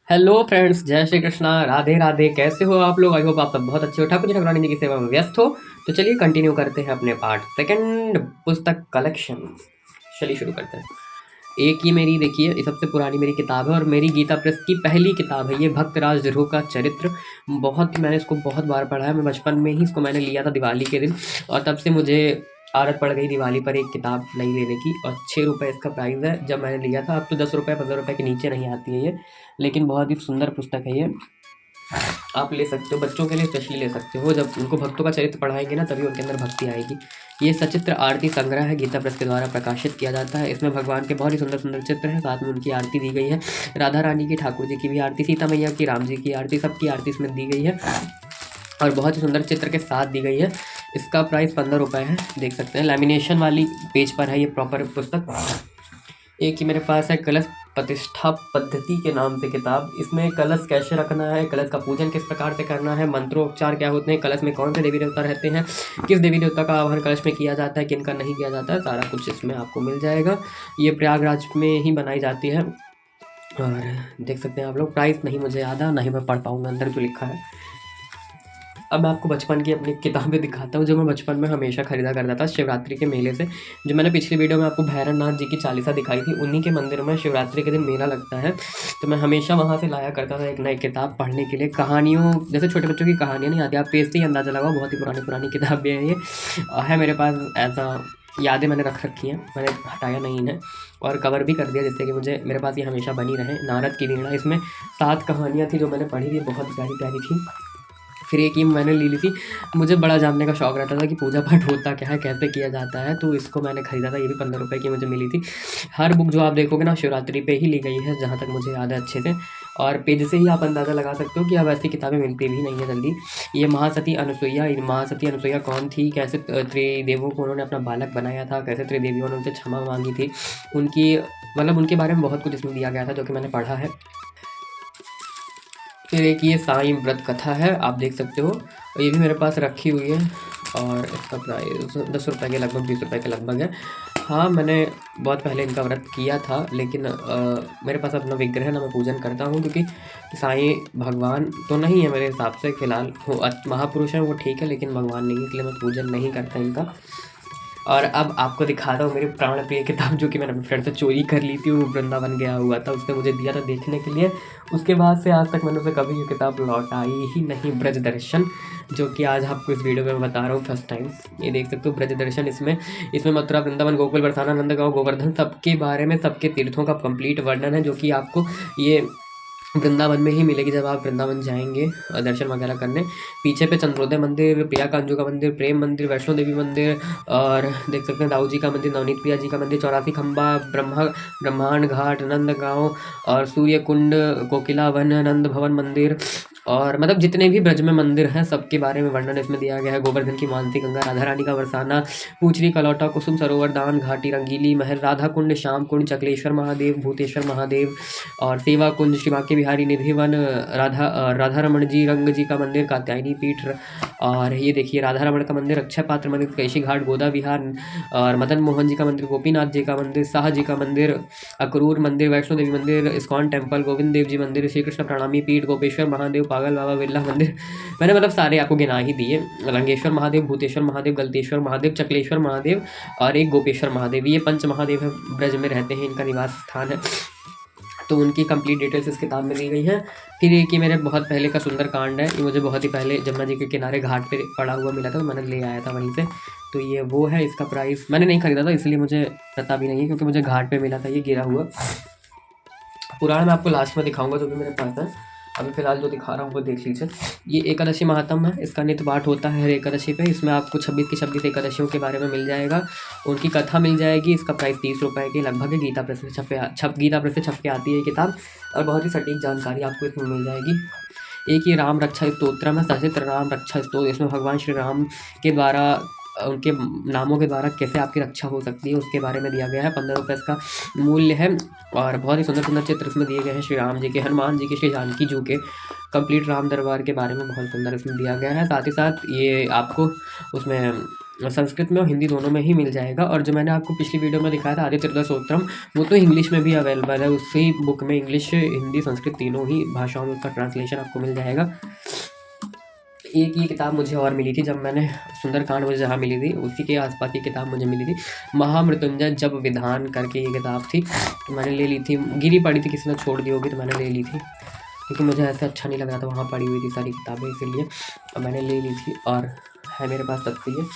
Hello friends, जय श्री कृष्णा, राधे राधे। कैसे हो आप लोग? आई होप आप सब बहुत अच्छे हो, ठाकुर जी ठाकुरानी जी की सेवा में व्यस्त हो। तो चलिए कंटिन्यू करते हैं अपने पार्ट सेकंड, पुस्तक कलेक्शन। चलिए शुरू करते हैं। एक ही मेरी देखिए, ये सबसे पुरानी मेरी किताब है और मेरी गीता प्रेस की पहली किताब है ये, भक्तराज ध्रुव का चरित्र। बहुत ही मैंने इसको बहुत बार पढ़ा है। मैं बचपन में ही इसको मैंने लिया था दिवाली के दिन, और तब से मुझे आदत पड़ गई दिवाली पर एक किताब नई लेने की। और 6 रुपये इसका प्राइस है जब मैंने लिया था। अब तो 10 रुपये 15 रुपये के नीचे नहीं आती है ये, लेकिन बहुत ही सुंदर पुस्तक है ये। आप ले सकते हो, बच्चों के लिए स्पेशली ले सकते हो। जब उनको भक्तों का चरित्र पढ़ाएंगे ना, तभी उनके अंदर भक्ति आएगी। ये सचित्र आरती संग्रह है, गीता प्रेस के द्वारा प्रकाशित किया जाता है। इसमें भगवान के बहुत ही सुंदर सुंदर चित्र हैं, साथ में उनकी आरती दी गई है। राधा रानी की, ठाकुर जी की भी आरती, सीता मैया की, राम जी की आरती, सबकी आरती इसमें दी गई है और बहुत ही सुंदर चित्र के साथ दी गई है। इसका प्राइस 15 रुपये है, देख सकते हैं। लैमिनेशन वाली पेज पर है ये प्रॉपर पुस्तक। एक ही मेरे पास है कलश प्रतिष्ठा पद्धति के नाम से किताब। इसमें कलश कैसे रखना है, कलश का पूजन किस प्रकार से करना है, मंत्रोच्चार क्या होते हैं, कलश में कौन से देवी देवता रहते हैं, किस देवी देवता का आह्वान कलश में किया जाता है, किनका नहीं किया जाता है, सारा कुछ इसमें आपको मिल जाएगा। ये प्रयागराज में ही बनाई जाती है। और देख सकते हैं आप लोग। प्राइस नहीं मुझे याद है, नहीं मैं पढ़ पाऊँगा अंदर जो लिखा है। अब मैं आपको बचपन की अपनी किताबें दिखाता हूँ, जो मैं बचपन में हमेशा खरीदा करता था शिवरात्रि के मेले से। जो मैंने पिछली वीडियो में आपको भैरवनाथ जी की चालीसा दिखाई थी, उन्हीं के मंदिर में शिवरात्रि के दिन मेला लगता है। तो मैं हमेशा वहाँ से लाया करता था एक नई किताब पढ़ने के लिए। कहानियों जैसे छोटे बच्चों की कहानियाँ नहीं आती, आप पेज से ही अंदाज़ा लगाओ, बहुत ही पुरानी पुरानी किताबें हैं ये। है मेरे पास एज अ यादें मैंने रख रखी हैं, मैंने हटाया नहीं इन्हें। और कवर भी कर दिया जिससे कि मुझे मेरे पास ये हमेशा बनी रहे। नारद की वीणा, इसमें 7 कहानियाँ थी जो मैंने पढ़ी थी, बहुत प्यारी प्यारी थी। फिर एक ये मैंने ले ली थी। मुझे बड़ा जानने का शौक रहता था कि पूजा पाठ होता क्या है, कैसे किया जाता है, तो इसको मैंने खरीदा था। ये भी 15 रुपये की मुझे मिली थी। हर बुक जो आप देखोगे ना, शिवरात्रि पे ही ली गई है, जहाँ तक मुझे याद है अच्छे से। और पेज से ही आप अंदाज़ा लगा सकते हो कि अब ऐसी किताबें मिलती भी नहीं है जल्दी। ये महासती अनसुईया कौन थी, कैसे त्रिदेवों को उन्होंने अपना बालक बनाया था, कैसे त्रिदेवियों ने उनसे क्षमा मांगी थी, उनकी मतलब उनके बारे में बहुत कुछ इसमें दिया गया था, जो कि मैंने पढ़ा है। फिर एक ये साईं व्रत कथा है, आप देख सकते हो। ये भी मेरे पास रखी हुई है और इसका प्राइस 10 रुपये के लगभग, 20 रुपये के लगभग है। हाँ, मैंने बहुत पहले इनका व्रत किया था, लेकिन मेरे पास अपना विग्रह है ना, मैं पूजन करता हूँ। क्योंकि साईं भगवान तो नहीं है मेरे हिसाब से फ़िलहाल। वो महापुरुष हैं वो ठीक है, लेकिन भगवान नहीं है, इसलिए मैं पूजन नहीं करता इनका। और अब आपको दिखाता हूँ मेरी प्राण प्रिय किताब, जो कि मैंने अपने फ्रेंड से चोरी कर ली थी। वो वृंदावन गया हुआ था, उसने मुझे दिया था देखने के लिए। उसके बाद से आज तक मैंने उसे कभी ये किताब लौटाई ही नहीं। ब्रज दर्शन, जो कि आज आपको इस वीडियो में बता रहा हूँ फर्स्ट टाइम। ये देख सकते हो ब्रज दर्शन। इसमें मथुरा, वृंदावन, गोकुल, बरसाना, नंदगांव, गोवर्धन, सबके बारे में, सबके तीर्थों का कंप्लीट वर्णन है, जो कि आपको ये वृंदावन में ही मिलेगी जब आप वृंदावन जाएंगे दर्शन वगैरह करने। पीछे पे चंद्रोदय मंदिर, प्रिया कांजू का मंदिर, प्रेम मंदिर, वैष्णो देवी मंदिर, और देख सकते हैं दाऊ जी का मंदिर, नवनीत प्रिया जी का मंदिर, 84 खंबा, ब्रह्मांड घाट, नंदगांव, और सूर्य कुंड, कोकिला वन, नंद भवन मंदिर, और मतलब जितने भी ब्रज में मंदिर हैं सबके बारे में वर्णन इसमें दिया गया है। गोवर्धन की मानसी गंगा, राधा रानी का बरसाना, पूछरी कलौटा, कुसुम सरोवर, दान घाटी, रंगीली महल, राधा कुंड, श्याम कुंड, चकलेश्वर महादेव, भूतेश्वर महादेव, और सेवा कुंज, शिवा के बिहारी, निधिवन, राधा रमण जी, रंग जी का मंदिर, कात्यायनी पीठ, और ये देखिए राधा रमण का मंदिर, अक्षय पात्र मंदिर, कैशी घाट, गोदा विहार, और मदन मोहन जी का मंदिर, गोपीनाथ जी का मंदिर, शाह जी का मंदिर, अक्रूर मंदिर, वैष्णो देवी मंदिर, इस्कॉन टेम्पल, गोविंद देव जी मंदिर, श्री कृष्ण प्रणामी पीठ, गोपेश्वर महादेव, पागल बाबा बिरला मंदिर। मैंने मतलब सारे आपको गिना ही दिए। रंगेश्वर महादेव, भूतेश्वर महादेव, गलतेश्वर महादेव, चकलेश्वर महादेव, और एक गोपेश्वर महादेव। ये 5 महादेव है, ब्रज में रहते हैं, इनका निवास स्थान है। तो उनकी कंप्लीट डिटेल्स इस किताब में दी गई हैं। फिर एक ये मेरे बहुत पहले का सुंदर कांड है। ये मुझे बहुत ही पहले जमुना जी के किनारे घाट पे पड़ा हुआ मिला था, तो मैंने ले आया था वहीं से। तो ये वो है। इसका प्राइस मैंने नहीं खरीदा था, इसलिए मुझे पता भी नहीं है, क्योंकि मुझे घाट पे मिला था ये गिरा हुआ। पुराण मैं आपको लास्ट में दिखाऊंगा, जो भी मेरे पास है। अभी फ़िलहाल जो दिखा रहा हूँ वो देख लीजिए। ये एकादशी महात्म है, इसका नित्य पाठ होता है हर एकादशी पे। इसमें आपको 26 की 26 एकादशियों के बारे में मिल जाएगा, उनकी कथा मिल जाएगी। इसका प्राइस 30 रुपये के लगभग है। गीता प्रेस से गीता प्रेस से छप के आती है ये किताब, और बहुत ही सटीक जानकारी आपको इसमें मिल जाएगी। एक ये राम रक्षा स्तोत्रम है, सचित्र राम रक्षा स्तोत्र। इसमें भगवान श्री राम के द्वारा, उनके नामों के द्वारा कैसे आपकी रक्षा हो सकती है, उसके बारे में दिया गया है। 15 रुपये इसका मूल्य है, और बहुत ही सुंदर सुंदर चित्र इसमें दिए गए हैं। श्री राम जी के, हनुमान जी के, श्री जानकी जी के, कंप्लीट राम दरबार के बारे में बहुत सुंदर इसमें दिया गया है। साथ ही साथ ये आपको उसमें संस्कृत में और हिंदी दोनों में ही मिल जाएगा। और जो मैंने आपको पिछली वीडियो में दिखाया था आदित्य हृदय स्तोत्रम, वो तो इंग्लिश में भी अवेलेबल है। उसी बुक में इंग्लिश, हिंदी, संस्कृत तीनों ही भाषाओं में उसका ट्रांसलेशन आपको मिल जाएगा। एक ये किताब मुझे और मिली थी जब मैंने सुंदरकांड मुझे जहाँ मिली थी उसी के आसपास की किताब मुझे मिली थी, महामृत्युंजय जप विधान करके ये किताब थी, तो मैंने ले ली थी। गिरी पड़ी थी, किसी ने छोड़ दी होगी तो मैंने ले ली थी, क्योंकि मुझे ऐसा अच्छा नहीं लग रहा था, वहाँ पड़ी हुई थी सारी किताबें, इसीलिए मैंने ले ली थी और है मेरे पास तब से ये।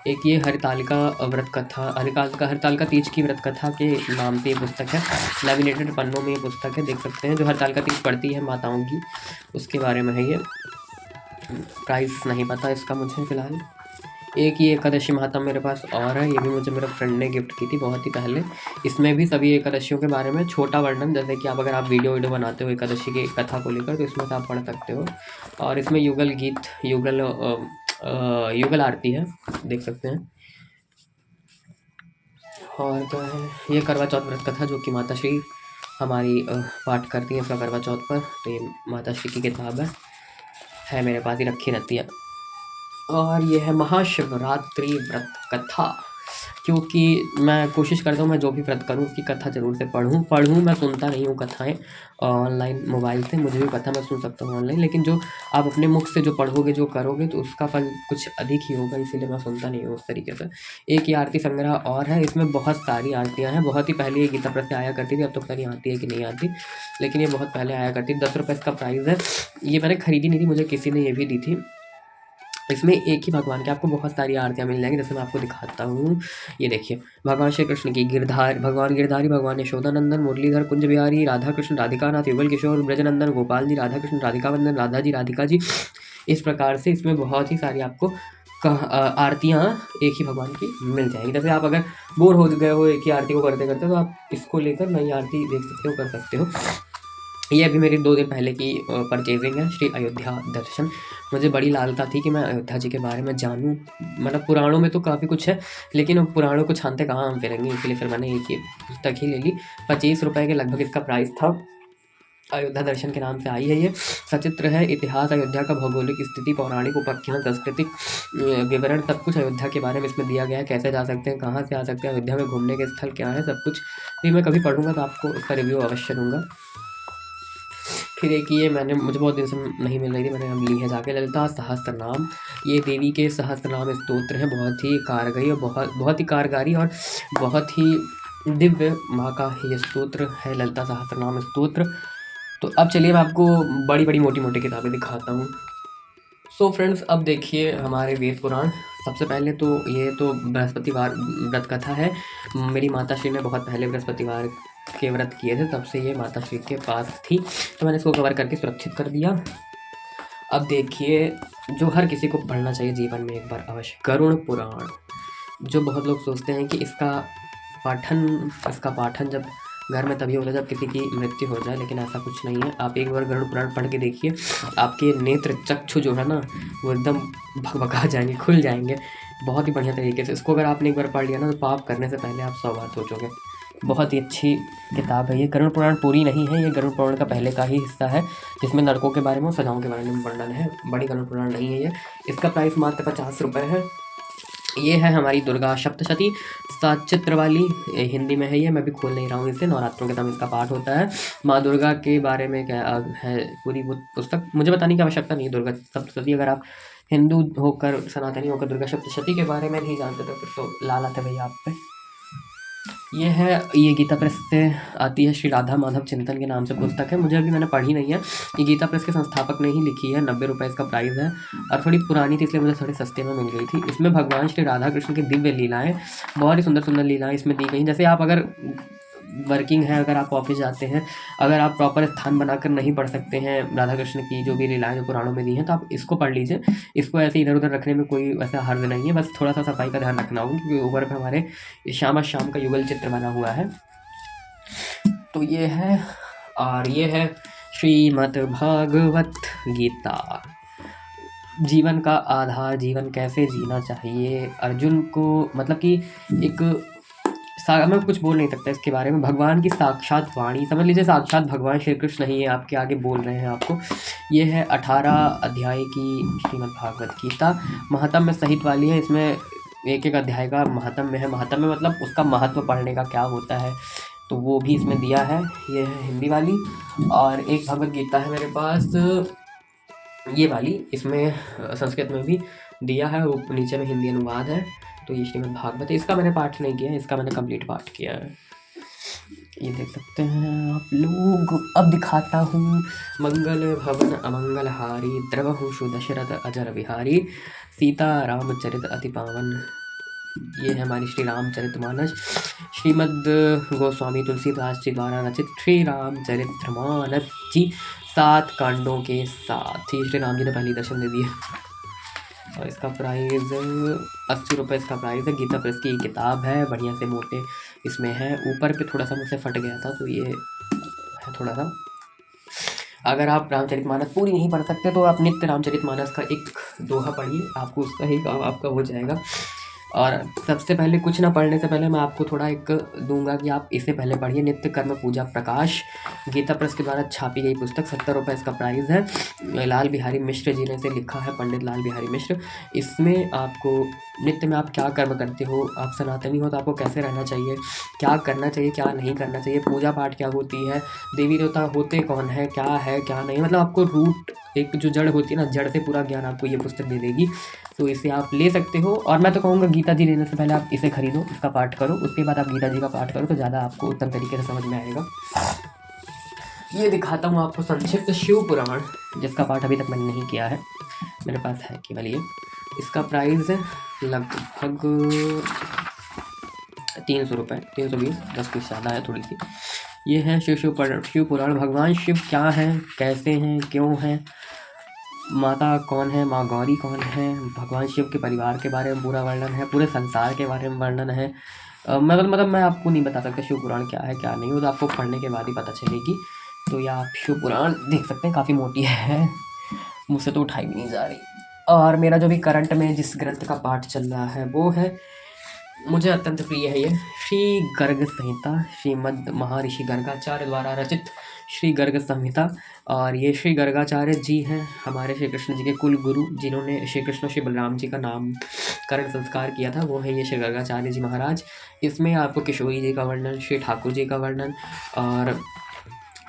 एक ये हरितालिका व्रत कथा, हरितालिका तीज की व्रत कथा के नाम से ये पुस्तक है। लैमिनेटेड पन्नों में ये पुस्तक है, देख सकते हैं। जो हरितालिका तीज पड़ती है माताओं की, उसके बारे में है ये। प्राइस नहीं पता इसका मुझे फ़िलहाल। एक ये एकादशी महात्म मेरे पास और है, ये भी मुझे मेरे फ्रेंड ने गिफ्ट की थी बहुत ही पहले। इसमें भी सभी एकादशियों के बारे में छोटा वर्णन, जैसे कि आप अगर आप वीडियो बनाते हो एकादशी की कथा को लेकर तो इसमें से आप पढ़ सकते हो। और इसमें युगल गीत, युगल आरती है, देख सकते हैं। और क्या है, ये करवा चौथ व्रत कथा जो कि माता श्री हमारी पाठ करती है इसका करवा चौथ पर, तो ये माता श्री की किताब है मेरे पास ही रखी रहती है। और ये है महाशिवरात्रि व्रत कथा, क्योंकि मैं कोशिश करता हूँ मैं जो भी व्रत करूँ उसकी कथा ज़रूर से पढ़ूँ। मैं सुनता नहीं हूँ कथाएँ ऑनलाइन मोबाइल से, मुझे भी पता मैं सुन सकता हूँ ऑनलाइन, लेकिन जो आप अपने मुख से जो पढ़ोगे जो करोगे तो उसका फल कुछ अधिक ही होगा, इसीलिए मैं सुनता नहीं हूँ उस तरीके से। एक ये आरती संग्रह और है, इसमें बहुत सारी आरतियाँ हैं। बहुत ही पहले ये गीता प्रेस से आया करती थी, अब तो पता नहीं आती है कि नहीं आती, लेकिन ये बहुत पहले आया करती थी। 10 रुपये इसका प्राइस है। ये मैंने खरीदी नहीं थी, मुझे किसी ने ये भी दी थी। इसमें एक ही भगवान की आपको बहुत सारी आरतियाँ मिल जाएंगी, जैसे मैं आपको दिखाता हूँ। ये देखिए, भगवान श्री कृष्ण की भगवान गिरधारी, भगवान यशोदानंदन, मुरलीधर, कुंज बिहारी, राधा कृष्ण, राधिका नाथ, युगल किशोर, ब्रजनंदन, गोपाल जी, राधा कृष्ण, राधिका वंदन, राधा जी, राधिका जी। इस प्रकार से इसमें बहुत ही सारी आपको आरतियाँ एक ही भगवान की मिल जाएगी। जैसे आप अगर बोर हो गए हो एक ही आरती को करते करते, तो आप इसको लेकर नई आरती देख सकते हो, कर सकते हो। ये अभी मेरी 2 दिन पहले की परचेजिंग है, श्री अयोध्या दर्शन। मुझे बड़ी लालसा थी कि मैं अयोध्या जी के बारे में जानूँ, मतलब पुराणों में तो काफ़ी कुछ है, लेकिन पुराणों को छानते कहाँ हम फिरेंगे, इसलिए फिर मैंने एक ये पुस्तक ही ले ली। 25 रुपये के लगभग इसका प्राइस था। अयोध्या दर्शन के नाम से आई है ये। सचित्र है, इतिहास अयोध्या का, भौगोलिक स्थिति, पौराणिक उपाख्यान, सांस्कृतिक विवरण, सब कुछ अयोध्या के बारे में इसमें दिया गया है। कैसे जा सकते हैं, कहाँ से आ सकते हैं, अयोध्या में घूमने के स्थल क्या है, सब कुछ। ये मैं कभी पढ़ूँगा तो आपको इसका रिव्यू अवश्य दूँगा। फिर एक ये मुझे बहुत दिन से नहीं मिल रही थी, मैंने अब ली है जाके, ललिता सहस्त्रनाम। ये देवी के सहस्त्रनाम स्तोत्र हैं, बहुत ही कारगर और बहुत ही कारगारी और बहुत ही दिव्य माँ का ये स्तोत्र है, ललिता सहस्त्रनाम स्तोत्र। तो अब चलिए मैं आपको बड़ी बड़ी मोटी मोटी किताबें दिखाता हूँ। सो फ्रेंड्स, अब देखिए हमारे वेद पुराण। सबसे पहले तो ये तो बृहस्पतिवार व्रत कथा है। मेरी माता श्री ने बहुत पहले बृहस्पतिवार के व्रत किए थे, तब से ये माता श्री के पास थी, तो मैंने इसको कवर करके सुरक्षित कर दिया। अब देखिए, जो हर किसी को पढ़ना चाहिए जीवन में एक बार अवश्य, गरुड़ पुराण। जो बहुत लोग सोचते हैं कि इसका पाठन जब घर में तभी होता है जब किसी की मृत्यु हो जाए, लेकिन ऐसा कुछ नहीं है। आप एक बार गरुड़ पुराण पढ़ के देखिए, आपके नेत्र चक्षु जो है ना वो एकदम भकभका जाएंगे, खुल जाएंगे बहुत ही बढ़िया तरीके से। इसको अगर आपने एक बार पढ़ लिया ना तो पाप करने से पहले आप 100 बार सोचोगे। बहुत ही अच्छी किताब है ये। गरुड़ पुराण पूरी नहीं है, ये गरुड़ पुराण का पहले का ही हिस्सा है, जिसमें नरकों के बारे में और सजाओं के बारे में वर्णन है। बड़ी गरुड़ पुराण नहीं है ये। इसका प्राइस मात्र 50 रुपये है। ये है हमारी दुर्गा सप्तशती, सचित्र वाली, हिंदी में है ये। मैं भी खोल नहीं रहा हूँ इसे, नवरात्रों के समय इसका पाठ होता है। माँ दुर्गा के बारे में क्या है पूरी वो पुस्तक, मुझे बताने की आवश्यकता नहीं है। दुर्गा सप्तशती, अगर आप हिंदू होकर, सनातनी होकर दुर्गा सप्तशती के बारे में नहीं जानते तो फिर तो लानत है भैया आप पे। ये गीता प्रेस से आती है, श्री राधा माधव चिंतन के नाम से पुस्तक है। मुझे अभी मैंने पढ़ी नहीं है, ये गीता प्रेस के संस्थापक ने ही लिखी है। 90 रुपये इसका प्राइस है और थोड़ी पुरानी थी इसलिए मुझे थोड़ी सस्ते में मिल गई थी। इसमें भगवान श्री राधा कृष्ण की दिव्य लीलाएं, बहुत ही सुंदर सुंदर लीलाएं इसमें दी गई। जैसे आप अगर वर्किंग है, अगर आप ऑफिस जाते हैं, अगर आप प्रॉपर स्थान बनाकर नहीं पढ़ सकते हैं राधा कृष्ण की जो भी लीलाएं जो पुराणों में दी हैं, तो आप इसको पढ़ लीजिए। इसको ऐसे इधर उधर रखने में कोई वैसा हर्ज नहीं है, बस थोड़ा सा सफाई का ध्यान रखना होगा, क्योंकि ऊपर पे हमारे श्याम का युगल चित्र बना हुआ है। तो ये है, और ये है श्रीमद् भागवत गीता। जीवन का आधार, जीवन कैसे जीना चाहिए अर्जुन को, मतलब कि एक मैं कुछ बोल नहीं सकता इसके बारे में। भगवान की साक्षात वाणी, समझ लीजिए साक्षात भगवान श्री कृष्ण ही है आपके आगे बोल रहे हैं आपको। ये है 18 अध्याय की श्रीमद् भागवत गीता, महात्म्य सहित वाली है। इसमें एक एक अध्याय का महात्म्य है। महात्म्य मतलब उसका महत्व पढ़ने का क्या होता है, तो वो भी इसमें दिया है। ये है हिंदी वाली, और एक भगवद गीता है मेरे पास ये वाली, इसमें संस्कृत में भी दिया है, वो नीचे में हिंदी अनुवाद है। तो ये श्रीमद् भागवत है, इसका मैंने पाठ नहीं किया है, इसका मैंने कंप्लीट पाठ किया है। ये देख सकते हैं आप लोग। अब दिखाता हूँ। मंगल भवन अमंगल हारी, द्रवहुषु दशरथ अजर बिहारी, सीता रामचरित अति पावन। ये है हमारी श्री रामचरितमानस, श्रीमद् गोस्वामी तुलसीदास जी द्वारा रचित श्री रामचरितमानस जी 7 कांडों के साथ ही श्री राम जी ने पहले दर्शन दे दिए। और इसका प्राइस 80 रुपये इसका प्राइस है। गीता प्रेस की किताब है, बढ़िया से मोटे इसमें है। ऊपर पे थोड़ा सा मुझसे फट गया था, तो ये है थोड़ा सा। अगर आप रामचरितमानस पूरी नहीं पढ़ सकते तो आप नित्य रामचरितमानस का एक दोहा पढ़िए, आपको उसका ही काम आपका हो जाएगा। और सबसे पहले कुछ ना पढ़ने से पहले मैं आपको थोड़ा एक दूंगा कि आप इसे पहले पढ़िए, नित्य कर्म पूजा प्रकाश, गीता प्रेस के द्वारा छापी गई पुस्तक। 70 रुपये इसका प्राइस है। लाल बिहारी मिश्र जी ने इसे लिखा है, पंडित लाल बिहारी मिश्र। इसमें आपको नित्य में आप क्या कर्म करते हो, आप सनातनी हो तो आपको कैसे रहना चाहिए, क्या करना चाहिए क्या नहीं करना चाहिए, पूजा पाठ क्या होती है, देवी देवता होते कौन है क्या नहीं, मतलब आपको रूट एक जो जड़ होती है ना, जड़ से पूरा ज्ञान आपको ये पुस्तक दे देगी। तो इसे आप ले सकते हो। और मैं तो कहूँगा गीता जी लेने से पहले आप इसे खरीदो, इसका पाठ करो, उसके बाद आप गीता जी का पाठ करो तो ज़्यादा आपको उत्तम तरीके से समझ में आएगा। ये दिखाता हूँ आपको संक्षिप्त शिव पुराण, जिसका पाठ अभी तक मैंने नहीं किया है, मेरे पास है केवल ये। इसका प्राइस लगभग 300 रुपये, 320, 10 पीस ज़्यादा है थोड़ी सी। ये है शिव पुराण। भगवान शिव क्या हैं, कैसे हैं, क्यों हैं, माता कौन है, माँ गौरी कौन है, भगवान शिव के परिवार के बारे में पूरा वर्णन है, पूरे संसार के बारे में वर्णन है। मतलब मैं आपको नहीं बता सकता शिव पुराण क्या है क्या नहीं, वो तो आपको पढ़ने के बाद ही पता चलेगी। तो ये आप शिव पुराण देख सकते हैं, काफ़ी मोटी है, मुझसे तो उठाई भी नहीं जा रही। और मेरा जो भी करंट में जिस ग्रंथ का पाठ चल रहा है वो है, मुझे अत्यंत प्रिय है ये, श्री गर्ग संहिता, श्रीमद् महर्षि गर्गाचार्य द्वारा रचित श्री गर्ग संहिता। और ये श्री गर्गाचार्य जी हैं हमारे श्री कृष्ण जी के कुल गुरु, जिन्होंने श्री कृष्ण श्री बलराम जी का नामकरण संस्कार किया था, वो है ये श्री गर्गाचार्य जी महाराज। इसमें आपको किशोरी जी का वर्णन, श्री ठाकुर जी का वर्णन, और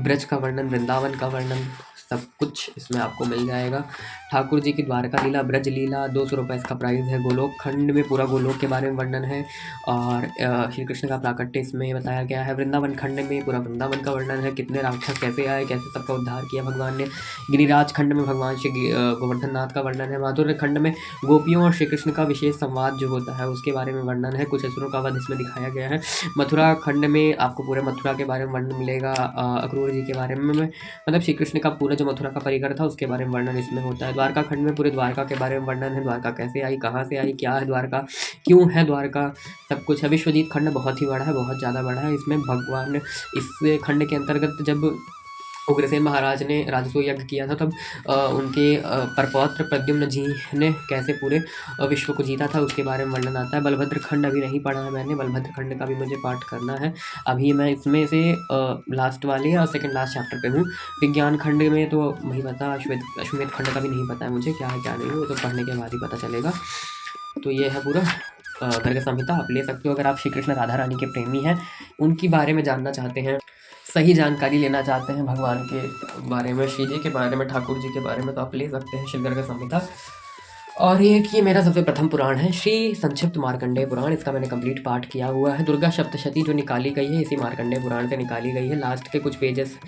ब्रज का वर्णन, वृंदावन का वर्णन, सब कुछ इसमें आपको मिल जाएगा। ठाकुर जी की द्वारका लीला, ब्रज लीला, 200 रुपये इसका प्राइस है। गोलोक खंड में पूरा गोलोक के बारे में वर्णन है, और श्री कृष्ण का प्राकट्य इसमें बताया गया है। वृंदावन खंड में पूरा वृंदावन का वर्णन है, कितने राक्षस कैसे आए, कैसे सबका उद्धार किया भगवान ने। गिरिराज खंड में भगवान श्री गोवर्धन नाथ का वर्णन है। माधुर्य खंड में गोपियों और श्री कृष्ण का विशेष संवाद जो होता है उसके बारे में वर्णन है, कुछ असुरों का वध इसमें दिखाया गया है। मथुरा खंड में आपको पूरे मथुरा के बारे में वर्णन मिलेगा, अक्रूर जी के बारे में, मतलब श्री कृष्ण का पूरा जो मथुरा का परिकर था उसके बारे में वर्णन इसमें होता है। द्वारका खंड में पूरे द्वारका के बारे में वर्णन है, द्वारका कैसे आई, कहाँ से आई, क्या है द्वारका, क्यों है द्वारका, सब कुछ है। विश्वजीत खंड बहुत ही बड़ा है, बहुत ज़्यादा बड़ा है। इसमें भगवान, इस खंड के अंतर्गत जब उग्रसेन महाराज ने राजसूय यज्ञ किया था तब उनके परपौत्र प्रद्युम्न जी ने कैसे पूरे विश्व को जीता था उसके बारे में वर्णन आता है। बलभद्र खंड अभी नहीं पढ़ा है मैंने, बलभद्र खंड का भी मुझे पाठ करना है। अभी मैं इसमें से लास्ट वाले और सेकंड लास्ट चैप्टर पे हूँ। विज्ञान खंड में तो नहीं पता, अश्वमेध खंड का भी नहीं पता है मुझे, क्या है क्या नहीं, वो तो पढ़ने के बाद ही पता चलेगा। तो ये है पूरा गर्ग संहिता, आप ले सकते हो अगर आप श्री कृष्ण राधा रानी के प्रेमी हैं, उनके बारे में जानना चाहते हैं, सही जानकारी लेना चाहते हैं भगवान के बारे में, श्री जी के बारे में, ठाकुर जी के बारे में, तो आप ले सकते हैं श्री गर्ग संहिता। और ये मेरा सबसे प्रथम पुराण है, श्री संक्षिप्त मार्कंडेय पुराण। इसका मैंने कंप्लीट पाठ किया हुआ है। दुर्गा सप्तशती जो निकाली गई है इसी मार्कंडेय पुराण से निकाली गई है। लास्ट के कुछ पेजेस,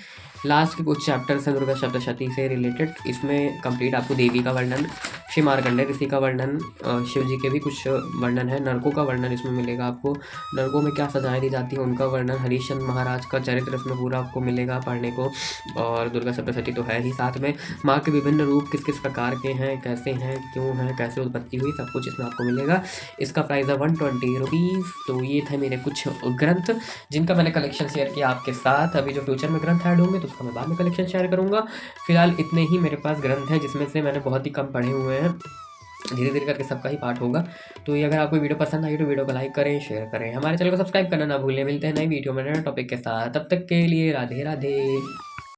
लास्ट के कुछ चैप्टर्स हैं दुर्गा सप्तशती से रिलेटेड। इसमें कंप्लीट आपको देवी का वर्णन, श्री मार्कंडेय ऋषि का वर्णन, शिव जी के भी कुछ वर्णन है, नरकों का वर्णन इसमें मिलेगा आपको, नरकों में क्या सजाएं दी जाती है उनका वर्णन, हरिश्चंद्र महाराज का चरित्र इसमें पूरा आपको मिलेगा पढ़ने को। और दुर्गा सप्तशती तो है ही, साथ में माँ के विभिन्न रूप किस किस प्रकार के हैं, कैसे हैं, क्यों हैं, कैसे उत्पत्ति हुई, सब कुछ इसमें आपको मिलेगा। इसका प्राइस है 120 रुपीज़। तो ये थे मेरे कुछ ग्रंथ जिनका मैंने कलेक्शन शेयर किया आपके साथ। अभी जो फ्यूचर में ग्रंथ ऐड होंगे तो उसका मैं बाद में कलेक्शन शेयर करूँगा। फिलहाल इतने ही मेरे पास ग्रंथ हैं जिसमें से मैंने बहुत ही कम पढ़े हुए हैं, धीरे धीरे करके सबका ही पाठ होगा। तो ये अगर आपको वीडियो पसंद आई तो वीडियो को लाइक करें, शेयर करें, हमारे चैनल को सब्सक्राइब करना ना भूलें। मिलते हैं नई वीडियो में नए टॉपिक के साथ, तब तक के लिए राधे राधे।